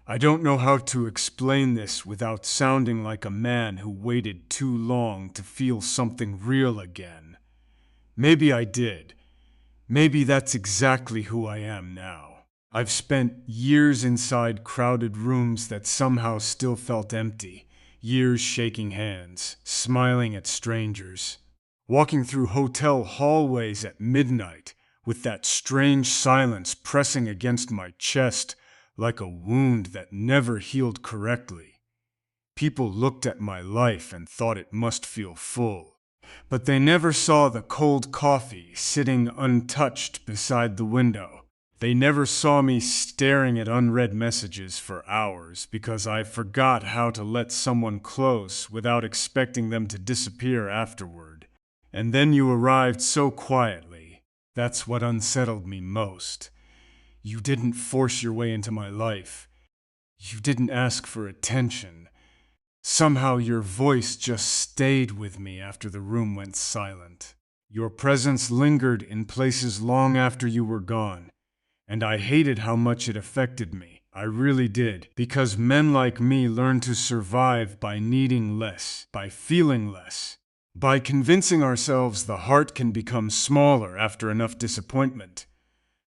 I don't know how to explain this without sounding like a man who waited too long to feel something real again. Maybe I did. Maybe that's exactly who I am now. I've spent years inside crowded rooms that somehow still felt empty. Years shaking hands, smiling at strangers, walking through hotel hallways at midnight with that strange silence pressing against my chest like a wound that never healed correctly. People looked at my life and thought it must feel full, but they never saw the cold coffee sitting untouched beside the window. They never saw me staring at unread messages for hours because I forgot how to let someone close without expecting them to disappear afterward. And then you arrived so quietly. That's what unsettled me most. You didn't force your way into my life. You didn't ask for attention. Somehow your voice just stayed with me after the room went silent. Your presence lingered in places long after you were gone. And I hated how much it affected me. I really did. Because men like me learn to survive by needing less, by feeling less, by convincing ourselves the heart can become smaller after enough disappointment.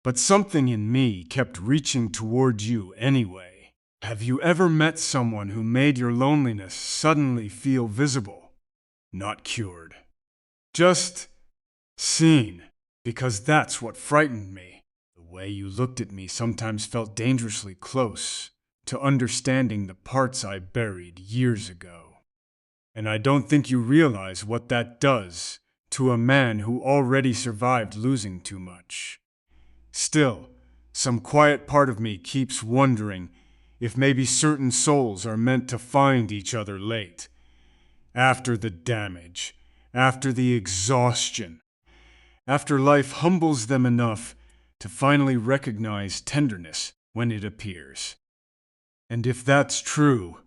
But something in me kept reaching toward you anyway. Have you ever met someone who made your loneliness suddenly feel visible? Not cured. Just seen. Because that's what frightened me. The way you looked at me sometimes felt dangerously close to understanding the parts I buried years ago. And I don't think you realize what that does to a man who already survived losing too much. Still, some quiet part of me keeps wondering if maybe certain souls are meant to find each other late. After the damage, after the exhaustion, after life humbles them enough to finally recognize tenderness when it appears. And if that's true,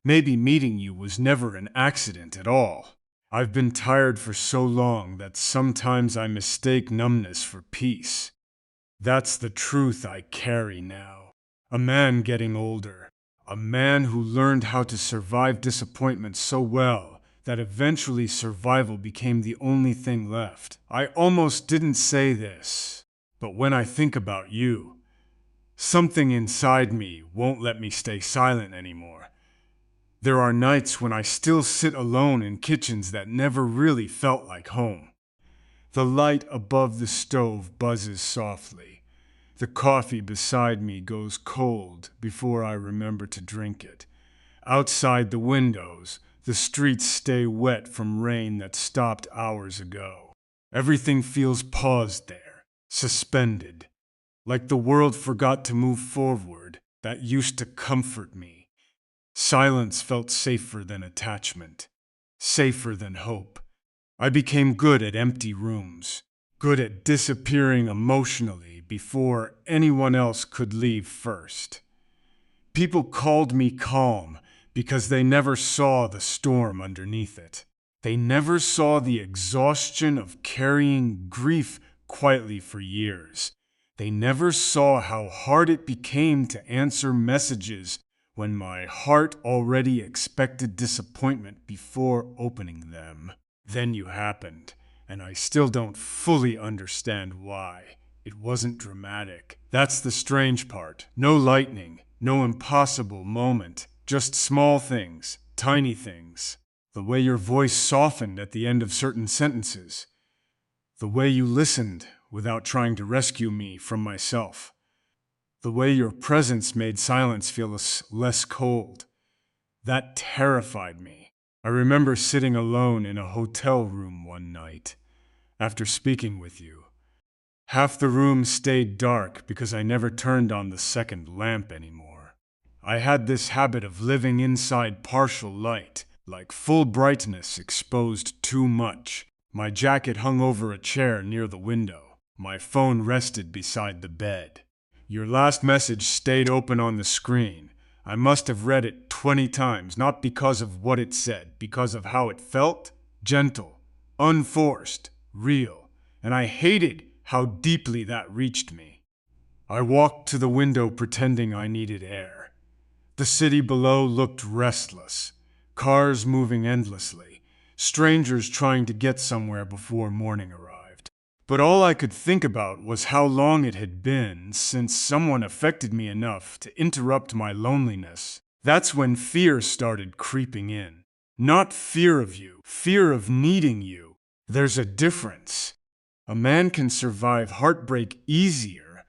maybe meeting you was never an accident at all. I've been tired for so long that sometimes I mistake numbness for peace. That's the truth I carry now. A man getting older. A man who learned how to survive disappointment so well that eventually survival became the only thing left. I almost didn't say this, but when I think about you, something inside me won't let me stay silent anymore. There are nights when I still sit alone in kitchens that never really felt like home. The light above the stove buzzes softly. The coffee beside me goes cold before I remember to drink it. Outside the windows, the streets stay wet from rain that stopped hours ago. Everything feels paused there, suspended, like the world forgot to move forward. That used to comfort me. Silence felt safer than attachment, safer than hope. I became good at empty rooms, good at disappearing emotionally before anyone else could leave first. People called me calm because they never saw the storm underneath it. They never saw the exhaustion of carrying grief quietly for years. They never saw how hard it became to answer messages when my heart already expected disappointment before opening them. Then you happened, and I still don't fully understand why. It wasn't dramatic. That's the strange part. No lightning, no impossible moment, just small things, tiny things. The way your voice softened at the end of certain sentences. The way you listened without trying to rescue me from myself. The way your presence made silence feel less cold. That terrified me. I remember sitting alone in a hotel room one night, after speaking with you. Half the room stayed dark because I never turned on the second lamp anymore. I had this habit of living inside partial light, like full brightness exposed too much. My jacket hung over a chair near the window. My phone rested beside the bed. Your last message stayed open on the screen. I must have read it 20 times, not because of what it said, because of how it felt. Gentle, unforced, real. And I hated how deeply that reached me. I walked to the window pretending I needed air. The city below looked restless, cars moving endlessly, strangers trying to get somewhere before morning arrived. But all I could think about was how long it had been since someone affected me enough to interrupt my loneliness. That's when fear started creeping in. Not fear of you, fear of needing you. There's a difference. A man can survive heartbreak easier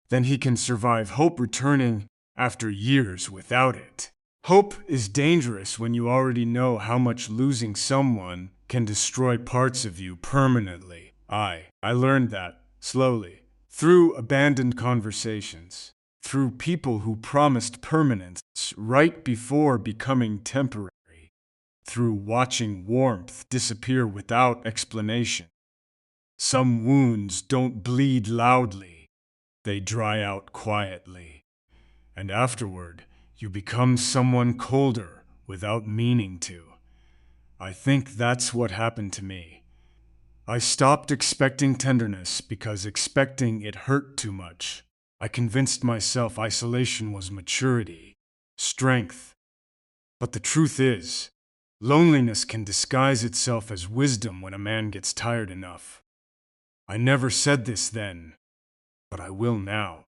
than he can survive hope returning after years without it. Hope is dangerous when you already know how much losing someone can destroy parts of you permanently. I learned that slowly, through abandoned conversations, through people who promised permanence right before becoming temporary, through watching warmth disappear without explanation. Some wounds don't bleed loudly, they dry out quietly. And afterward, you become someone colder without meaning to. I think that's what happened to me. I stopped expecting tenderness because expecting it hurt too much. I convinced myself isolation was maturity, strength. But the truth is, loneliness can disguise itself as wisdom when a man gets tired enough. I never said this then, but I will now.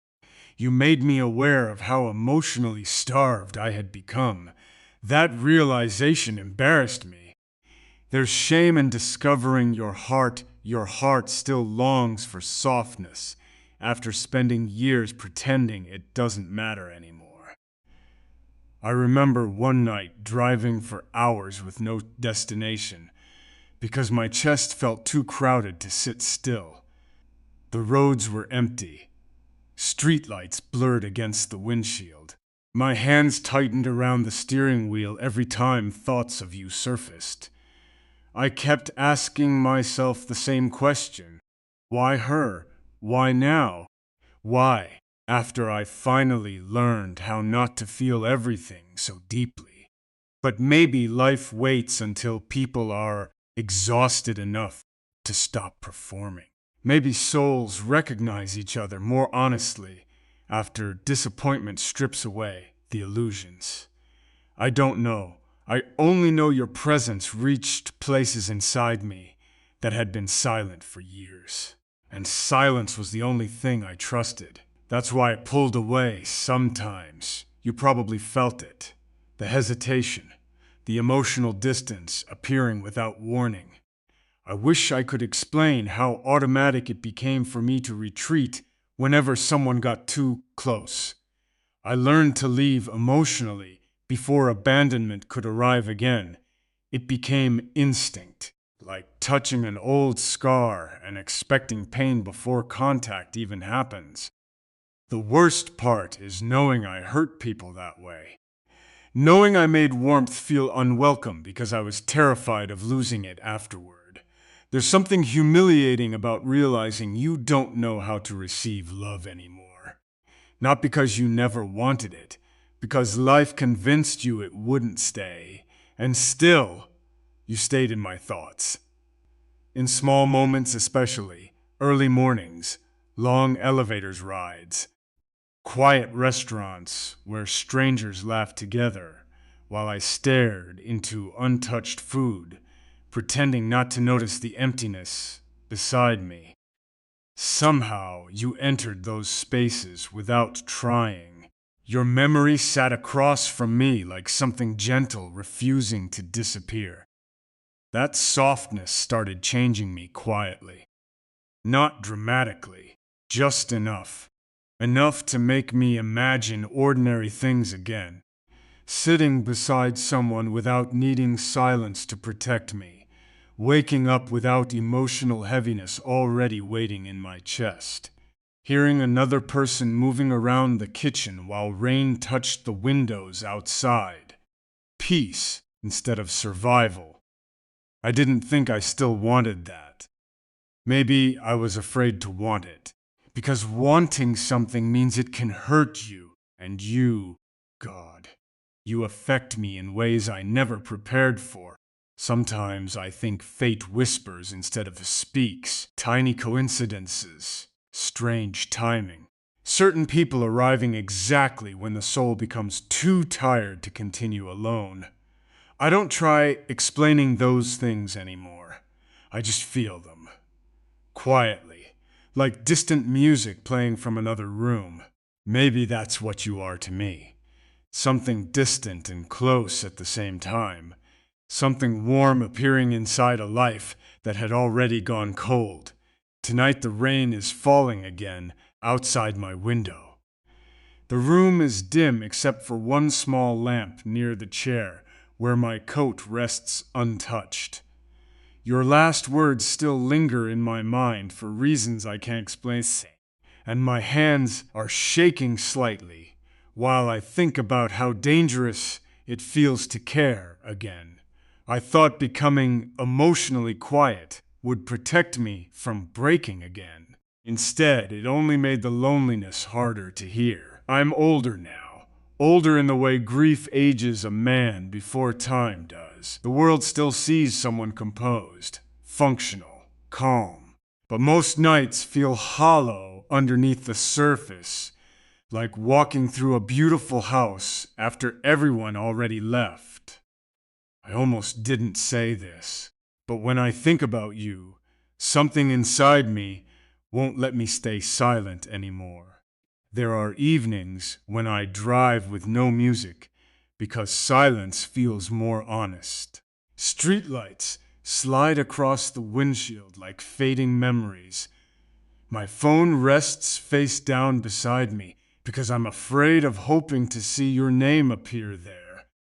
You made me aware of how emotionally starved I had become. That realization embarrassed me. There's shame in discovering your heart still longs for softness after spending years pretending it doesn't matter anymore. I remember one night driving for hours with no destination because my chest felt too crowded to sit still. The roads were empty. Streetlights blurred against the windshield. My hands tightened around the steering wheel every time thoughts of you surfaced. I kept asking myself the same question. Why her? Why now? Why, after I finally learned how not to feel everything so deeply? But maybe life waits until people are exhausted enough to stop performing. Maybe souls recognize each other more honestly after disappointment strips away the illusions. I don't know. I only know your presence reached places inside me that had been silent for years. And silence was the only thing I trusted. That's why I pulled away sometimes. You probably felt it. The hesitation, the emotional distance appearing without warning. I wish I could explain how automatic it became for me to retreat whenever someone got too close. I learned to leave emotionally before abandonment could arrive again. It became instinct, like touching an old scar and expecting pain before contact even happens. The worst part is knowing I hurt people that way. Knowing I made warmth feel unwelcome because I was terrified of losing it afterward. There's something humiliating about realizing you don't know how to receive love anymore. Not because you never wanted it, because life convinced you it wouldn't stay. And still, you stayed in my thoughts. In small moments especially, early mornings, long elevators rides, quiet restaurants where strangers laughed together while I stared into untouched food, pretending not to notice the emptiness beside me. Somehow you entered those spaces without trying. Your memory sat across from me like something gentle refusing to disappear. That softness started changing me quietly. Not dramatically, just enough. Enough to make me imagine ordinary things again. Sitting beside someone without needing silence to protect me. Waking up without emotional heaviness already waiting in my chest. Hearing another person moving around the kitchen while rain touched the windows outside. Peace instead of survival. I didn't think I still wanted that. Maybe I was afraid to want it. Because wanting something means it can hurt you. And you, God, you affect me in ways I never prepared for. Sometimes I think fate whispers instead of speaks. Tiny coincidences, strange timing, Certain people arriving exactly when the soul becomes too tired to continue alone. I don't try explaining those things anymore. I just feel them. Quietly, like distant music playing from another room. Maybe that's what you are to me. Something distant and close at the same time. Something warm appearing inside a life that had already gone cold. Tonight the rain is falling again outside my window. The room is dim except for one small lamp near the chair where my coat rests untouched. Your last words still linger in my mind for reasons I can't explain, and my hands are shaking slightly while I think about how dangerous it feels to care again. I thought becoming emotionally quiet would protect me from breaking again. Instead, it only made the loneliness harder to hear. I'm older now. Older in the way grief ages a man before time does. The world still sees someone composed, functional, calm. But most nights feel hollow underneath the surface, like walking through a beautiful house after everyone already left. I almost didn't say this, but when I think about you, something inside me won't let me stay silent anymore. There are evenings when I drive with no music because silence feels more honest. Streetlights slide across the windshield like fading memories. My phone rests face down beside me because I'm afraid of hoping to see your name appear there.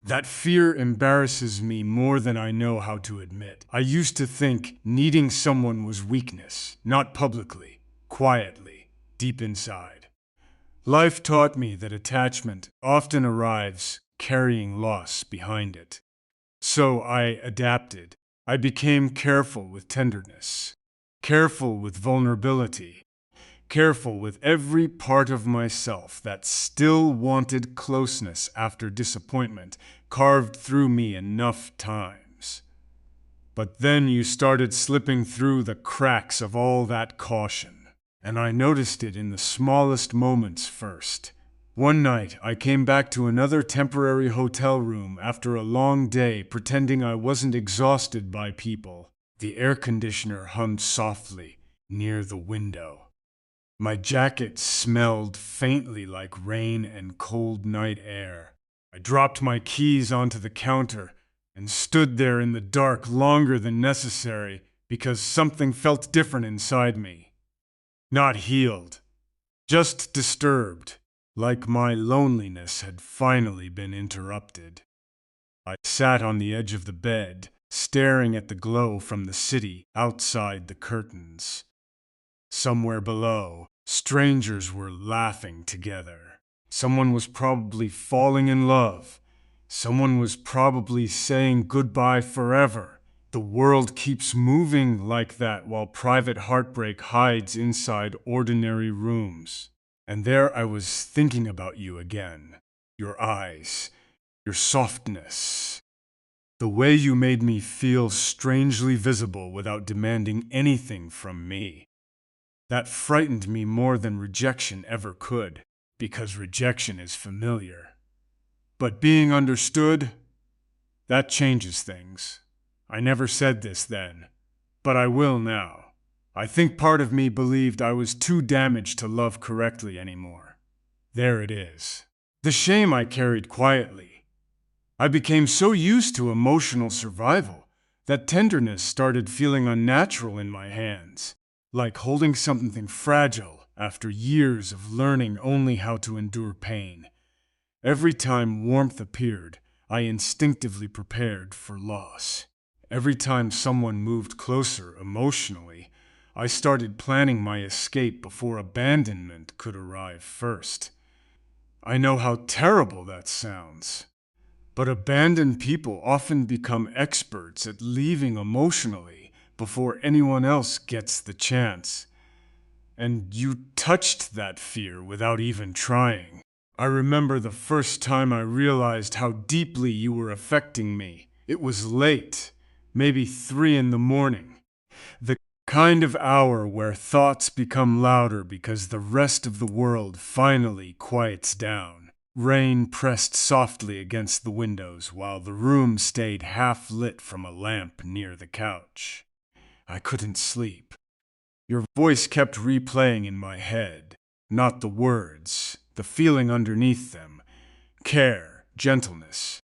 That fear embarrasses me more than I know how to admit. I used to think needing someone was weakness, not publicly, quietly, deep inside. Life taught me that attachment often arrives carrying loss behind it. So I adapted. I became careful with tenderness, careful with vulnerability, careful with every part of myself that still wanted closeness after disappointment carved through me enough times. But then you started slipping through the cracks of all that caution, and I noticed it in the smallest moments first. One night, I came back to another temporary hotel room after a long day pretending I wasn't exhausted by people. The air conditioner hummed softly near the window. My jacket smelled faintly like rain and cold night air. I dropped my keys onto the counter and stood there in the dark longer than necessary because something felt different inside me. Not healed, just disturbed, like my loneliness had finally been interrupted. I sat on the edge of the bed, staring at the glow from the city outside the curtains. Somewhere below, strangers were laughing together. Someone was probably falling in love. Someone was probably saying goodbye forever. The world keeps moving like that while private heartbreak hides inside ordinary rooms. And there I was thinking about you again. Your eyes, your softness, the way you made me feel strangely visible without demanding anything from me. That frightened me more than rejection ever could, because rejection is familiar. But being understood, that changes things. I never said this then, but I will now. I think part of me believed I was too damaged to love correctly anymore. There it is. The shame I carried quietly. I became so used to emotional survival that tenderness started feeling unnatural in my hands. Like holding something fragile after years of learning only how to endure pain. Every time warmth appeared, I instinctively prepared for loss. Every time someone moved closer emotionally, I started planning my escape before abandonment could arrive first. I know how terrible that sounds, but abandoned people often become experts at leaving emotionally before anyone else gets the chance. And you touched that fear without even trying. I remember the first time I realized how deeply you were affecting me. It was late, maybe 3 in the morning. The kind of hour where thoughts become louder because the rest of the world finally quiets down. Rain pressed softly against the windows while the room stayed half lit from a lamp near the couch. I couldn't sleep. Your voice kept replaying in my head. Not the words, the feeling underneath them. Care, gentleness,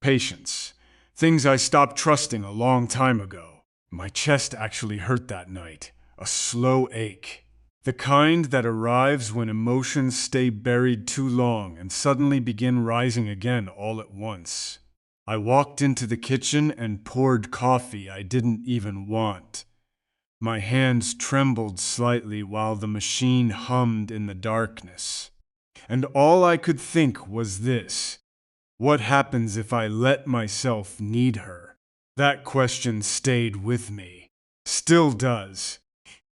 patience. Things I stopped trusting a long time ago. My chest actually hurt that night. A slow ache. The kind that arrives when emotions stay buried too long and suddenly begin rising again all at once. I walked into the kitchen and poured coffee I didn't even want. My hands trembled slightly while the machine hummed in the darkness. And all I could think was this: what happens if I let myself need her? That question stayed with me. Still does.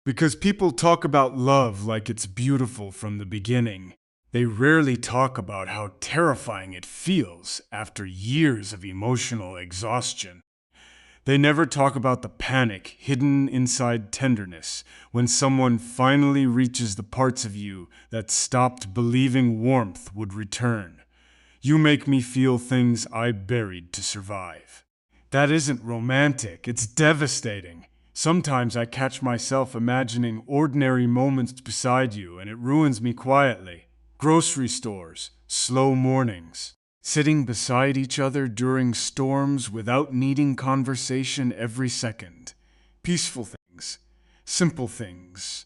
Because people talk about love like it's beautiful from the beginning. They rarely talk about how terrifying it feels after years of emotional exhaustion. They never talk about the panic hidden inside tenderness when someone finally reaches the parts of you that stopped believing warmth would return. You make me feel things I buried to survive. That isn't romantic, it's devastating. Sometimes I catch myself imagining ordinary moments beside you and it ruins me quietly. Grocery stores, slow mornings, sitting beside each other during storms without needing conversation every second. Peaceful things, simple things.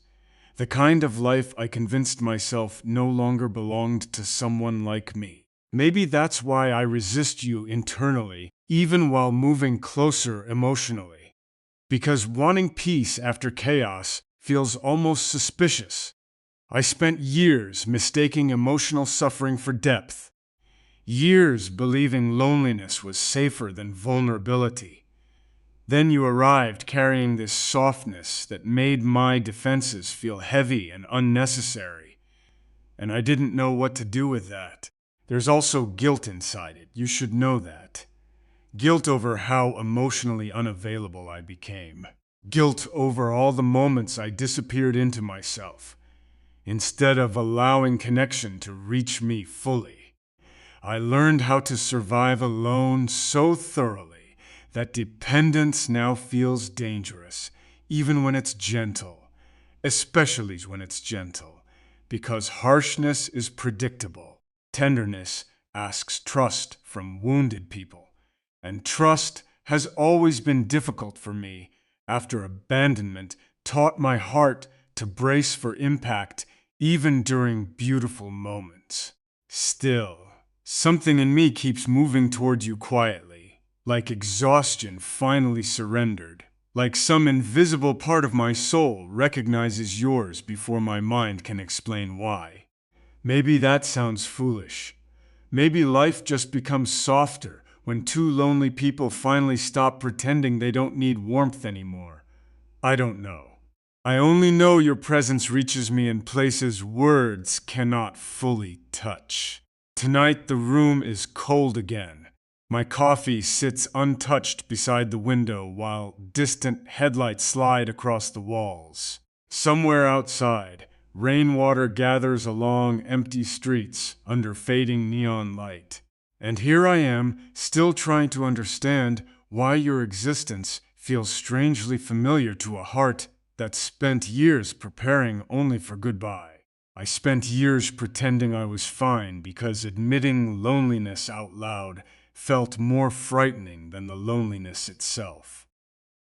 The kind of life I convinced myself no longer belonged to someone like me. Maybe that's why I resist you internally, even while moving closer emotionally. Because wanting peace after chaos feels almost suspicious. I spent years mistaking emotional suffering for depth. Years believing loneliness was safer than vulnerability. Then you arrived carrying this softness that made my defenses feel heavy and unnecessary. And I didn't know what to do with that. There's also guilt inside it. You should know that. Guilt over how emotionally unavailable I became. Guilt over all the moments I disappeared into myself, instead of allowing connection to reach me fully. I learned how to survive alone so thoroughly that dependence now feels dangerous, even when it's gentle, especially when it's gentle, because harshness is predictable. Tenderness asks trust from wounded people. And trust has always been difficult for me. After abandonment taught my heart to brace for impact even during beautiful moments. Still, something in me keeps moving toward you quietly, like exhaustion finally surrendered, like some invisible part of my soul recognizes yours before my mind can explain why. Maybe that sounds foolish. Maybe life just becomes softer when two lonely people finally stop pretending they don't need warmth anymore. I don't know. I only know your presence reaches me in places words cannot fully touch. Tonight the room is cold again. My coffee sits untouched beside the window while distant headlights slide across the walls. Somewhere outside, rainwater gathers along empty streets under fading neon light. And here I am, still trying to understand why your existence feels strangely familiar to a heart that spent years preparing only for goodbye. I spent years pretending I was fine because admitting loneliness out loud felt more frightening than the loneliness itself.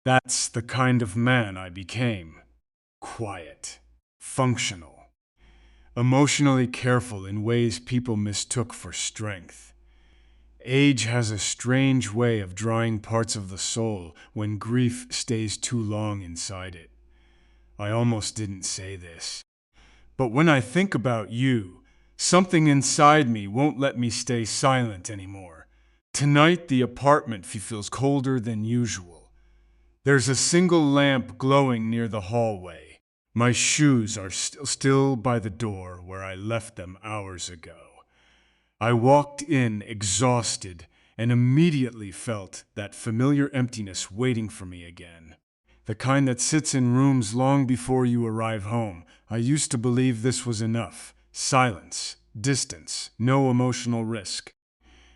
That's the kind of man I became. Quiet, functional, emotionally careful in ways people mistook for strength. Age has a strange way of drying parts of the soul when grief stays too long inside it. I almost didn't say this. But when I think about you, something inside me won't let me stay silent anymore. Tonight the apartment feels colder than usual. There's a single lamp glowing near the hallway. My shoes are still by the door where I left them hours ago. I walked in exhausted and immediately felt that familiar emptiness waiting for me again. the kind that sits in rooms long before you arrive home. I used to believe this was enough. Silence, distance, no emotional risk.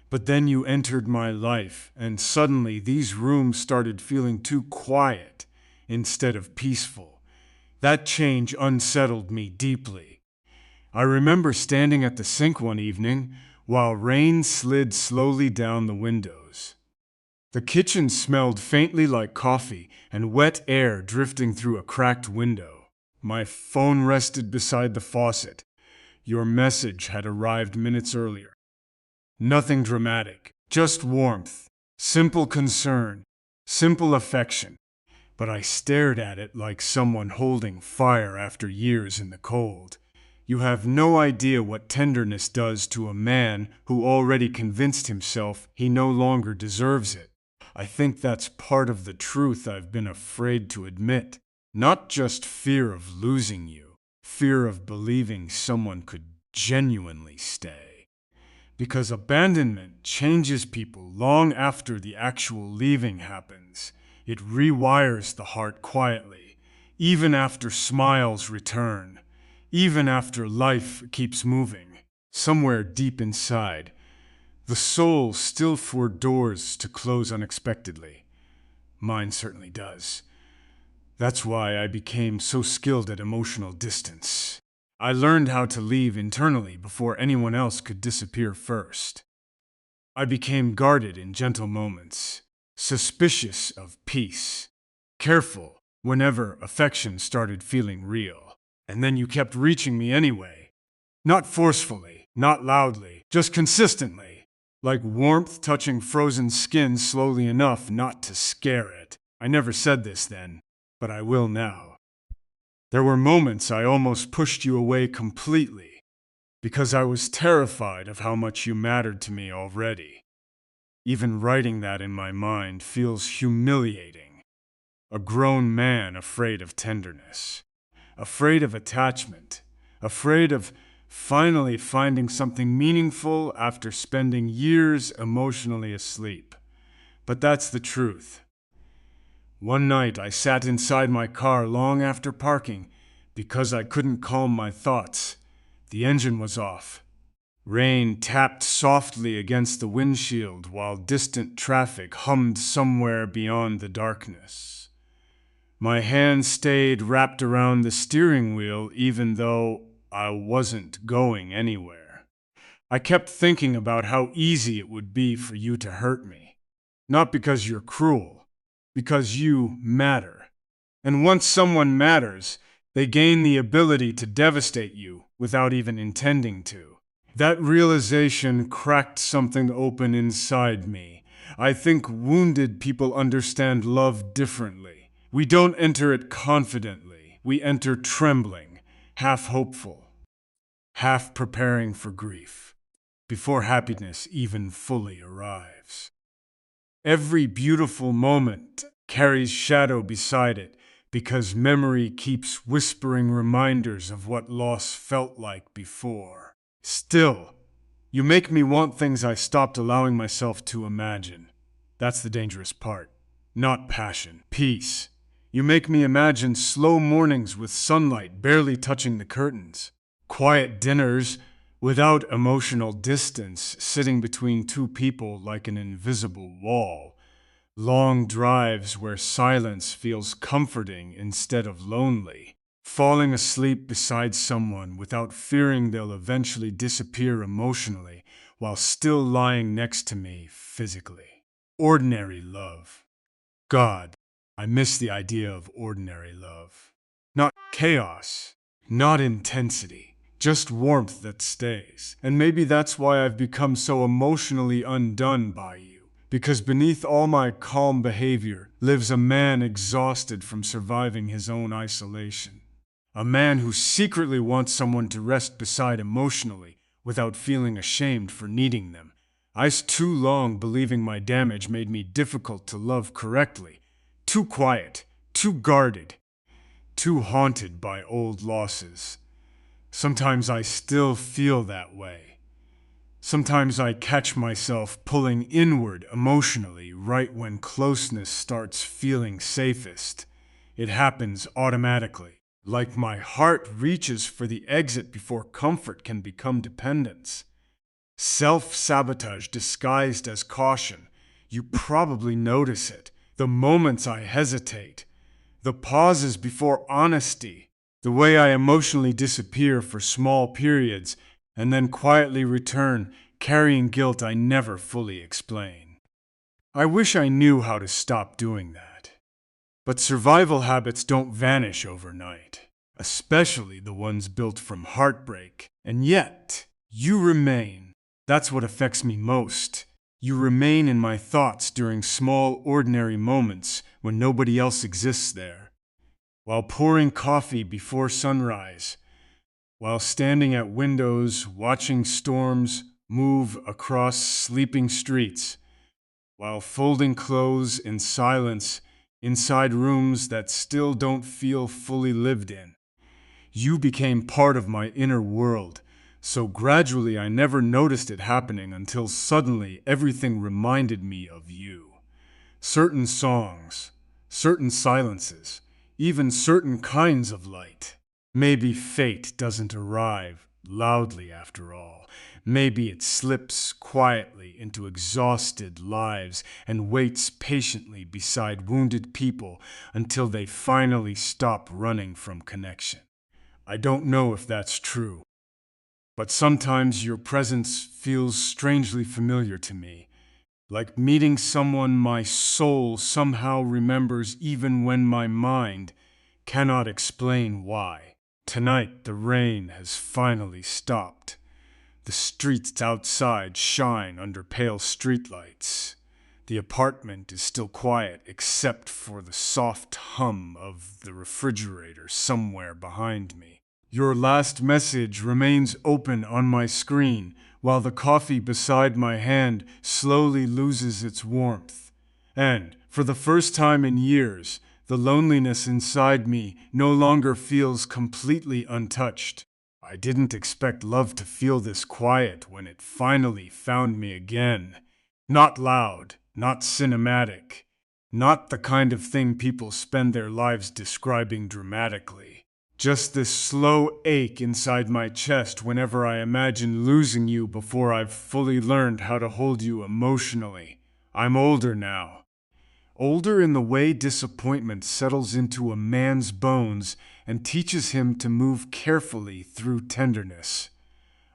But then you entered my life, and suddenly these rooms started feeling too quiet instead of peaceful. That change unsettled me deeply. I remember standing at the sink one evening while rain slid slowly down the windows. The kitchen smelled faintly like coffee and wet air drifting through a cracked window. My phone rested beside the faucet. Your message had arrived minutes earlier. Nothing dramatic, just warmth, simple concern, simple affection. But I stared at it like someone holding fire after years in the cold. You have no idea what tenderness does to a man who already convinced himself he no longer deserves it. I think that's part of the truth I've been afraid to admit. Not just fear of losing you, fear of believing someone could genuinely stay. Because abandonment changes people long after the actual leaving happens. It rewires the heart quietly, even after smiles return, even after life keeps moving. Somewhere deep inside, the soul still foredoors to close unexpectedly. Mine certainly does. That's why I became so skilled at emotional distance. I learned how to leave internally before anyone else could disappear first. I became guarded in gentle moments, suspicious of peace, careful whenever affection started feeling real. And then you kept reaching me anyway. Not forcefully, not loudly, just consistently. Like warmth touching frozen skin slowly enough not to scare it. I never said this then, but I will now. There were moments I almost pushed you away completely, because I was terrified of how much you mattered to me already. Even writing that in my mind feels humiliating. A grown man afraid of tenderness, afraid of attachment, afraid of finally finding something meaningful after spending years emotionally asleep. But that's the truth. One night I sat inside my car long after parking because I couldn't calm my thoughts. The engine was off. Rain tapped softly against the windshield while distant traffic hummed somewhere beyond the darkness. My hand stayed wrapped around the steering wheel even though I wasn't going anywhere. I kept thinking about how easy it would be for you to hurt me. Not because you're cruel, because you matter. And once someone matters, they gain the ability to devastate you without even intending to. That realization cracked something open inside me. I think wounded people understand love differently. We don't enter it confidently. We enter trembling, half hopeful, half preparing for grief, before happiness even fully arrives. Every beautiful moment carries shadow beside it because memory keeps whispering reminders of what loss felt like before. Still, you make me want things I stopped allowing myself to imagine. That's the dangerous part. Not passion, peace. You make me imagine slow mornings with sunlight barely touching the curtains. Quiet dinners without emotional distance sitting between two people like an invisible wall. Long drives where silence feels comforting instead of lonely. Falling asleep beside someone without fearing they'll eventually disappear emotionally while still lying next to me physically. Ordinary love. God, I miss the idea of ordinary love. Not chaos, not intensity, just warmth that stays. And maybe that's why I've become so emotionally undone by you. Because beneath all my calm behavior lives a man exhausted from surviving his own isolation. A man who secretly wants someone to rest beside emotionally without feeling ashamed for needing them. I was too long believing my damage made me difficult to love correctly. Too quiet, too guarded, too haunted by old losses. Sometimes I still feel that way. Sometimes I catch myself pulling inward emotionally right when closeness starts feeling safest. It happens automatically, like my heart reaches for the exit before comfort can become dependence. Self-sabotage disguised as caution. You probably notice it. The moments I hesitate. The pauses before honesty. The way I emotionally disappear for small periods and then quietly return, carrying guilt I never fully explain. I wish I knew how to stop doing that. But survival habits don't vanish overnight, especially the ones built from heartbreak. And yet, you remain. That's what affects me most. You remain in my thoughts during small, ordinary moments when nobody else exists there. While pouring coffee before sunrise, while standing at windows watching storms move across sleeping streets, while folding clothes in silence inside rooms that still don't feel fully lived in. You became part of my inner world, so gradually I never noticed it happening until suddenly everything reminded me of you. Certain songs, certain silences, even certain kinds of light. Maybe fate doesn't arrive loudly after all. Maybe it slips quietly into exhausted lives and waits patiently beside wounded people until they finally stop running from connection. I don't know if that's true, but sometimes your presence feels strangely familiar to me, like meeting someone my soul somehow remembers even when my mind cannot explain why. Tonight the rain has finally stopped. The streets outside shine under pale streetlights. The apartment is still quiet except for the soft hum of the refrigerator somewhere behind me. Your last message remains open on my screen while the coffee beside my hand slowly loses its warmth. And, for the first time in years, the loneliness inside me no longer feels completely untouched. I didn't expect love to feel this quiet when it finally found me again. Not loud, not cinematic, not the kind of thing people spend their lives describing dramatically. Just this slow ache inside my chest whenever I imagine losing you before I've fully learned how to hold you emotionally. I'm older now. Older in the way disappointment settles into a man's bones and teaches him to move carefully through tenderness.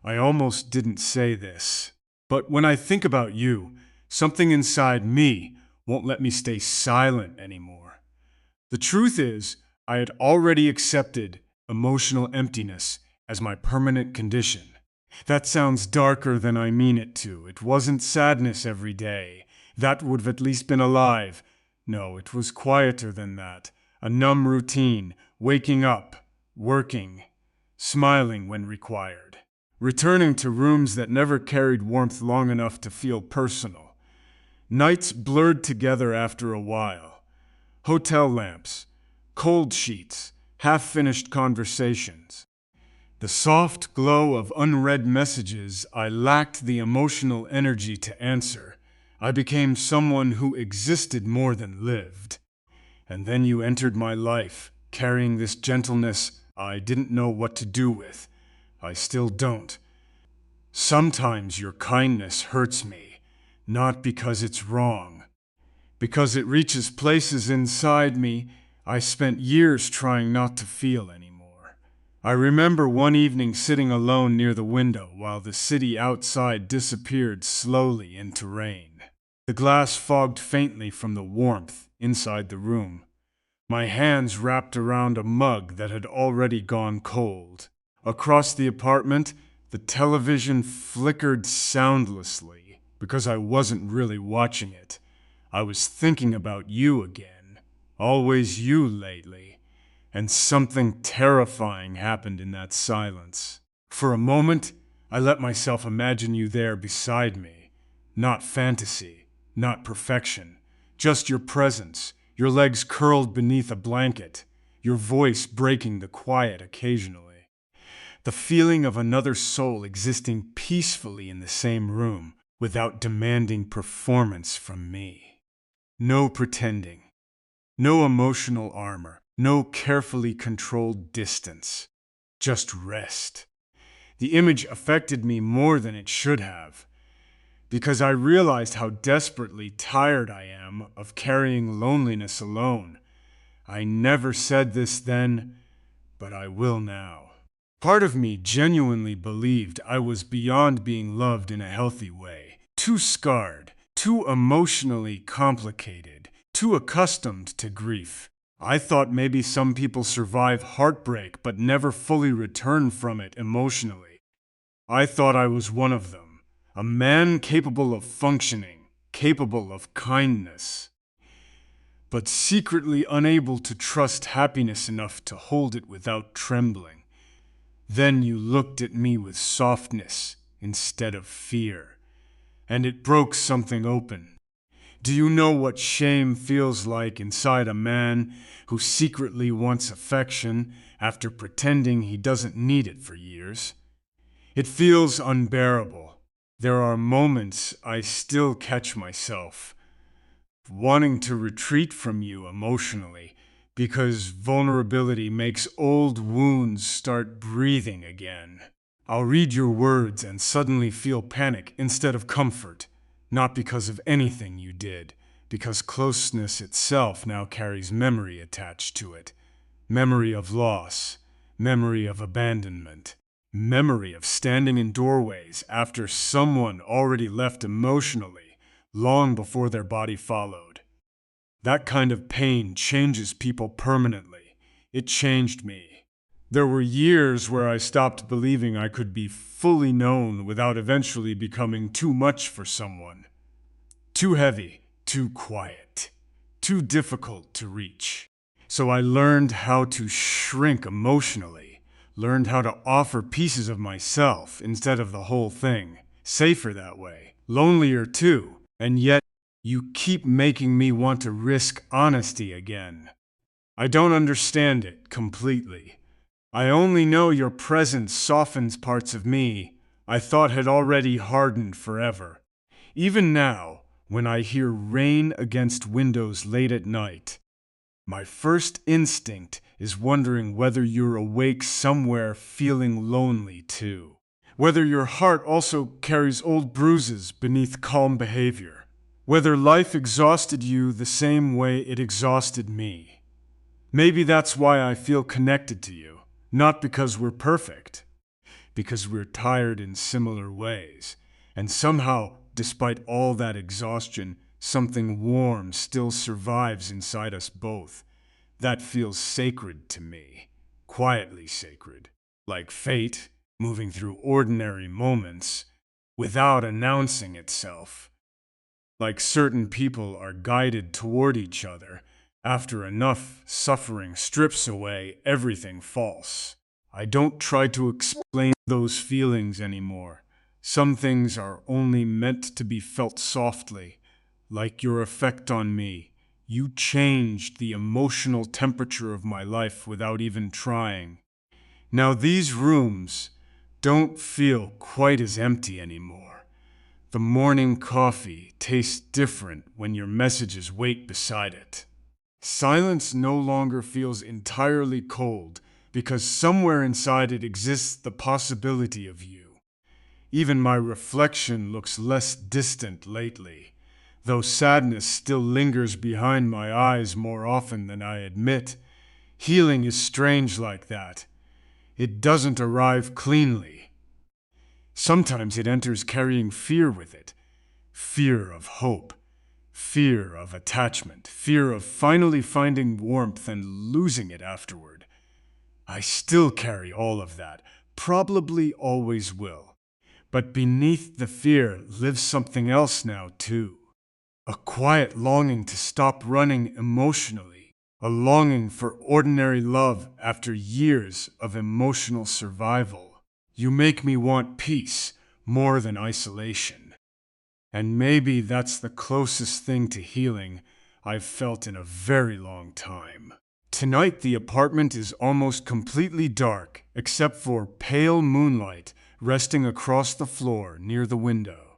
I almost didn't say this, but when I think about you, something inside me won't let me stay silent anymore. The truth is, I had already accepted emotional emptiness as my permanent condition. That sounds darker than I mean it to. It wasn't sadness every day. That would have at least been alive. No, it was quieter than that. A numb routine, waking up, working, smiling when required, returning to rooms that never carried warmth long enough to feel personal. Nights blurred together after a while. Hotel lamps, cold sheets, half-finished conversations. The soft glow of unread messages I lacked the emotional energy to answer. I became someone who existed more than lived. And then you entered my life, carrying this gentleness I didn't know what to do with. I still don't. Sometimes your kindness hurts me, not because it's wrong, because it reaches places inside me I spent years trying not to feel anymore. I remember one evening sitting alone near the window while the city outside disappeared slowly into rain. The glass fogged faintly from the warmth inside the room. My hands wrapped around a mug that had already gone cold. Across the apartment, the television flickered soundlessly because I wasn't really watching it. I was thinking about you again. Always you lately. And something terrifying happened in that silence. For a moment, I let myself imagine you there beside me. Not fantasy, not perfection, just your presence, your legs curled beneath a blanket, your voice breaking the quiet occasionally. The feeling of another soul existing peacefully in the same room without demanding performance from me. No pretending, no emotional armor, No carefully controlled distance. Just rest. The image affected me more than it should have, because I realized how desperately tired I am of carrying loneliness alone. I never said this then, but I will now. Part of me genuinely believed I was beyond being loved in a healthy way. Too scarred, too emotionally complicated, too accustomed to grief. I thought maybe some people survive heartbreak but never fully return from it emotionally. I thought I was one of them. A man capable of functioning, capable of kindness, but secretly unable to trust happiness enough to hold it without trembling. Then you looked at me with softness instead of fear, and it broke something open. Do you know what shame feels like inside a man who secretly wants affection after pretending he doesn't need it for years? It feels unbearable. There are moments I still catch myself wanting to retreat from you emotionally because vulnerability makes old wounds start breathing again. I'll read your words and suddenly feel panic instead of comfort, not because of anything you did, because closeness itself now carries memory attached to it. Memory of loss, memory of abandonment, memory of standing in doorways after someone already left emotionally, long before their body followed. That kind of pain changes people permanently. It changed me. There were years where I stopped believing I could be fully known without eventually becoming too much for someone. Too heavy, too quiet, too difficult to reach. So I learned how to shrink emotionally, learned how to offer pieces of myself instead of the whole thing. Safer that way. Lonelier too. And yet, you keep making me want to risk honesty again. I don't understand it completely. I only know your presence softens parts of me I thought had already hardened forever. Even now, when I hear rain against windows late at night, my first instinct is wondering whether you're awake somewhere feeling lonely too. Whether your heart also carries old bruises beneath calm behavior. Whether life exhausted you the same way it exhausted me. Maybe that's why I feel connected to you. Not because we're perfect, because we're tired in similar ways. And somehow, despite all that exhaustion, something warm still survives inside us both. That feels sacred to me. Quietly sacred. Like fate, moving through ordinary moments, without announcing itself. Like certain people are guided toward each other, after enough suffering strips away everything false. I don't try to explain those feelings anymore. Some things are only meant to be felt softly, like your effect on me. You changed the emotional temperature of my life without even trying. Now these rooms don't feel quite as empty anymore. The morning coffee tastes different when your messages wait beside it. Silence no longer feels entirely cold because somewhere inside it exists the possibility of you. Even my reflection looks less distant lately, though sadness still lingers behind my eyes more often than I admit. Healing is strange like that. It doesn't arrive cleanly. Sometimes it enters carrying fear with it. Fear of hope, fear of attachment, fear of finally finding warmth and losing it afterward. I still carry all of that, probably always will. But beneath the fear lives something else now, too. A quiet longing to stop running emotionally. A longing for ordinary love after years of emotional survival. You make me want peace more than isolation. And maybe that's the closest thing to healing I've felt in a very long time. Tonight the apartment is almost completely dark, except for pale moonlight resting across the floor near the window.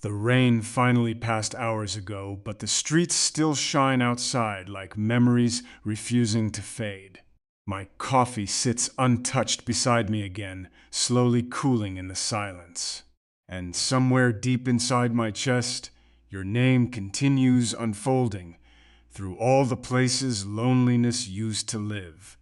The rain finally passed hours ago, but the streets still shine outside like memories refusing to fade. My coffee sits untouched beside me again, slowly cooling in the silence. And somewhere deep inside my chest, your name continues unfolding through all the places loneliness used to live.